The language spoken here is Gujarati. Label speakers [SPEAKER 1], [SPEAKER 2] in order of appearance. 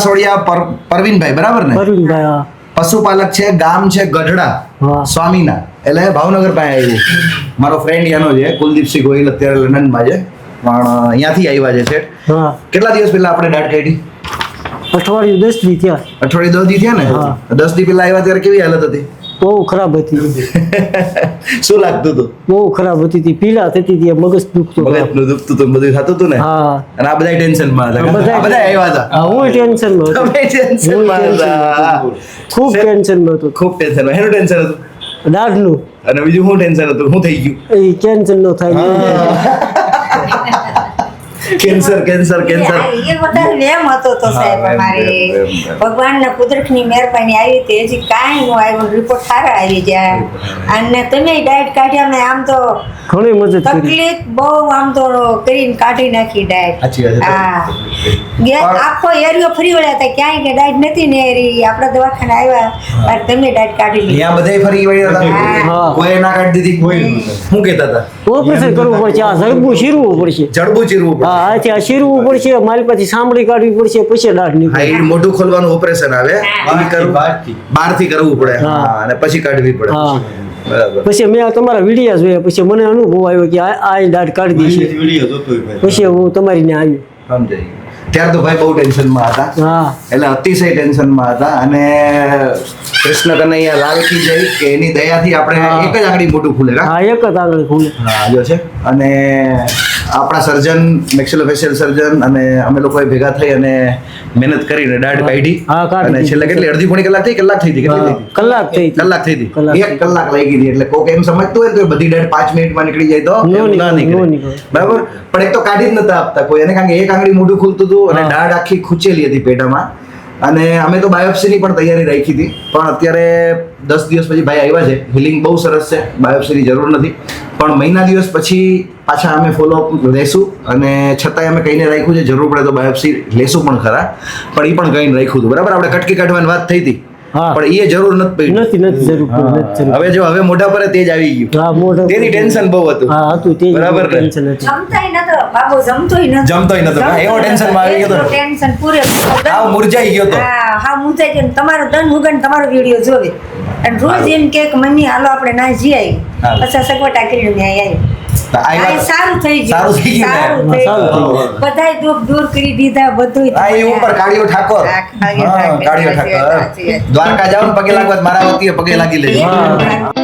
[SPEAKER 1] સોડિયા પરવીનભાઈ બરાબર ને?
[SPEAKER 2] પરવીનભાઈ હા.
[SPEAKER 1] પશુપાલક છે, ગામ છે ગઢડા
[SPEAKER 2] હા.
[SPEAKER 1] સ્વામીના, એટલે ભાવનગર પાસે આવ્યું. મારો ફ્રેન્ડ યાનો છે કુલદીપસિંહ ગોહિલ, અત્યારે લંડનમાં છે, પણ અહીંયાથી આવ્યા છે શેઠ.
[SPEAKER 2] હા.
[SPEAKER 1] કેટલા દિવસ પહેલા આપણે દાઢ કાઢી?
[SPEAKER 2] અઠવાડિયું 10 દી થયા.
[SPEAKER 1] અઠવાડિયું 10 દી થયા ને?
[SPEAKER 2] હા.
[SPEAKER 1] 10 દી પહેલા આવ્યા ત્યારે કેવી હાલત હતી?
[SPEAKER 2] બહુ ખરાબ હતી.
[SPEAKER 1] શું લાગતું હતું?
[SPEAKER 2] બહુ ખરાબ હતી. પીડા થતી હતી, મગજ દુખતું.
[SPEAKER 1] મગજનું દુખતું હતું, બધું થતું હતું ને?
[SPEAKER 2] હા.
[SPEAKER 1] અને આ બધા ટેન્શનમાં હતા. આ બધા આવ્યા હતા.
[SPEAKER 2] હા, હું ટેન્શનમાં હતો.
[SPEAKER 1] તમે ટેન્શનમાં હતા.
[SPEAKER 2] ખૂબ ટેન્શનમાં હતો.
[SPEAKER 1] ખૂબ ટેન્શનમાં. એનું ટેન્શન હતું
[SPEAKER 2] દાઢનું.
[SPEAKER 1] અને બીજું શું ટેન્શન હતું? શું થઈ ગયું?
[SPEAKER 2] એ કેન્સર નો થાય.
[SPEAKER 1] Cancer cancer cancer.
[SPEAKER 3] એ બધા વેમ હતો તો સાહેબ અમારે ભગવાનના કુદરતની મહેરબાની આવી હતી. હજી કાંઈ નો આવ્યો, રિપોર્ટ સારા આવી ગયા. અને તમે ડાયટ કાઢ્યા ને આમ તો
[SPEAKER 2] ઘણી મદદ કરી.
[SPEAKER 3] તકલીફ બહુ આમ તો કરીને કાઢી નાખી ડાયટ.
[SPEAKER 1] સાચી વાત છે.
[SPEAKER 3] હા, આખો એરિયો ફરી વળ્યા હતા, ક્યાંય કે ડાયટ નથી ને એરી આપણા દવાખાને આવ્યા અને તમે ડાયટ કાઢી લીધી.
[SPEAKER 1] અહીંયા બધાય ફરી વળ્યા હતા.
[SPEAKER 2] હા.
[SPEAKER 1] કોઈ ના કાઢી દીધી, કોઈ શું કહેતા હતા?
[SPEAKER 2] ઓપરેશન કરવું પડશે, આ જડબું શીરવું પડશે.
[SPEAKER 1] જડબું ચીરવું પડે.
[SPEAKER 2] હા, આથી આ શીરવું પડશે, મારી પાછી સાંભળી કાઢવી પડશે, પછી દાઢ
[SPEAKER 1] હા,
[SPEAKER 2] નીકળે.
[SPEAKER 1] એ મોઢું ખોલવાનું ઓપરેશન આવે, ઈ કરવું બહારથી કરવું પડે.
[SPEAKER 2] હા.
[SPEAKER 1] હા, અને પછી કાઢવી પડે.
[SPEAKER 2] હા.
[SPEAKER 1] બરાબર.
[SPEAKER 2] પછી મેં આ તમારા વિડીયા જોયા, પછી મને અનુભવ આવ્યો કે આ દાઢ કાઢી દઈશ. પછી હું તમારી ને આવી.
[SPEAKER 1] સમજાઈ ગયું. ત્યારે તો ભાઈ બહુ ટેન્શનમાં હતા,
[SPEAKER 2] હા.
[SPEAKER 1] એટલે અતિશય ટેન્શનમાં હતા. અને કૃષ્ણ કનૈયા લાલ કી જય કે એની દયાથી આપણે એક જ આંગળી મોઢું ખુલે.
[SPEAKER 2] હા, એક જ આંગળી ખુલે.
[SPEAKER 1] હા, જો છે. અને આપણા સર્જન, મેક્સિલોફેશિયલ સર્જન અને અમે લોકોએ ભેગા થઈ અને મહેનત કરીને દાઢ કાઢી.
[SPEAKER 2] હા, કાઢી
[SPEAKER 1] અને છેલ્લે કેટલી અડધી પોણી કલાક થઈ? કલાક થઈ હતી? કેટલી થઈ હતી?
[SPEAKER 2] કલાક થઈ હતી.
[SPEAKER 1] કલાક થઈ હતી.
[SPEAKER 2] કલાક.
[SPEAKER 1] 1 કલાક લાગી હતી. એટલે કોક એમ સમજતું હોય ને કે બધી દાઢ 5 મિનિટમાં નીકળી જાય તો
[SPEAKER 2] નો
[SPEAKER 1] એવું ના
[SPEAKER 2] નીકળે, નો
[SPEAKER 1] નીકળે.
[SPEAKER 2] નીકળે.
[SPEAKER 1] બરાબર. પણ એક તો કાઢી જ નતા આપતા કોઈ, એને કારણ કે એક આંગળી મોઢું ખુલતું હતું અને
[SPEAKER 2] હા.
[SPEAKER 1] દાઢ આખી ખૂંચેલી હતી પેટામાં. અને અમે તો બાયોપ્સીની પણ તૈયારી રાખી હતી, પણ અત્યારે 10 દિવસ પછી ભાઈ આવ્યા છે. હિલિંગ બહુ સરસ છે, બાયોપ્સીની જરૂર નથી. પણ મહિના દિવસ પછી પાછા અમે ફોલોઅપ લેશું. અને છતાંય અમે કહીને રાખ્યું છે જરૂર પડે તો બાયોપ્સી લેશું પણ ખરા. પણ એ પણ કહીને રાખ્યું હતું. બરાબર. આપણે કટકી કાઢવાની વાત થઈ હતી,
[SPEAKER 2] હા.
[SPEAKER 1] પણ એ જરૂર નથી પડી.
[SPEAKER 2] નથી જરૂર પડી, નથી જરૂર.
[SPEAKER 1] હવે જો હવે મોઢા પર તેજ આવી ગયું.
[SPEAKER 2] હા, મોઢા
[SPEAKER 1] તેની ટેન્શન બહુ હતું.
[SPEAKER 2] હા, હતું તે
[SPEAKER 1] બરાબર ને?
[SPEAKER 2] ટેન્શન હતું.
[SPEAKER 3] જમતાય નતો બાબુ, જમતોય નતો.
[SPEAKER 1] જમતોય નતો. હા, એવો ટેન્શનમાં આવી ગયો તો.
[SPEAKER 3] એટલો ટેન્શન પૂરેપૂરો.
[SPEAKER 1] હાવ મુરઝાઈ ગયો તો.
[SPEAKER 3] હા, મુરઝાઈ ગયો. તમારો ધન મુગન તમારો વિડીયો જોવે અને રોજ એમ કે મમ્મી હાલો આપણે ના જઈ આવી.
[SPEAKER 1] હાલો.
[SPEAKER 3] પછી સગવટા કરીને ત્યાં
[SPEAKER 1] આવ્યા.
[SPEAKER 3] આવ્યું. સારું થઈ ગયું.
[SPEAKER 1] સારું થઈ ગયું ને?
[SPEAKER 3] સારું થઈ
[SPEAKER 2] સારું થઈ
[SPEAKER 3] ગયું.
[SPEAKER 2] ગયું.
[SPEAKER 3] બધાય દુઃખ દૂર કરી દીધા, બધું.
[SPEAKER 1] આ એ ઉપર કાળિયો ઠાકોર.
[SPEAKER 3] હા, કાળિયો
[SPEAKER 1] હા,
[SPEAKER 3] ઠાકોર.
[SPEAKER 1] કાળિયો
[SPEAKER 3] સાચી વાત,
[SPEAKER 1] ઠાકોર.
[SPEAKER 3] સાચી વાત.
[SPEAKER 1] દ્વારકા જાઓ ને પગે લાગવા, મારા વતીએ પગે લાગી લેજો.
[SPEAKER 2] હા.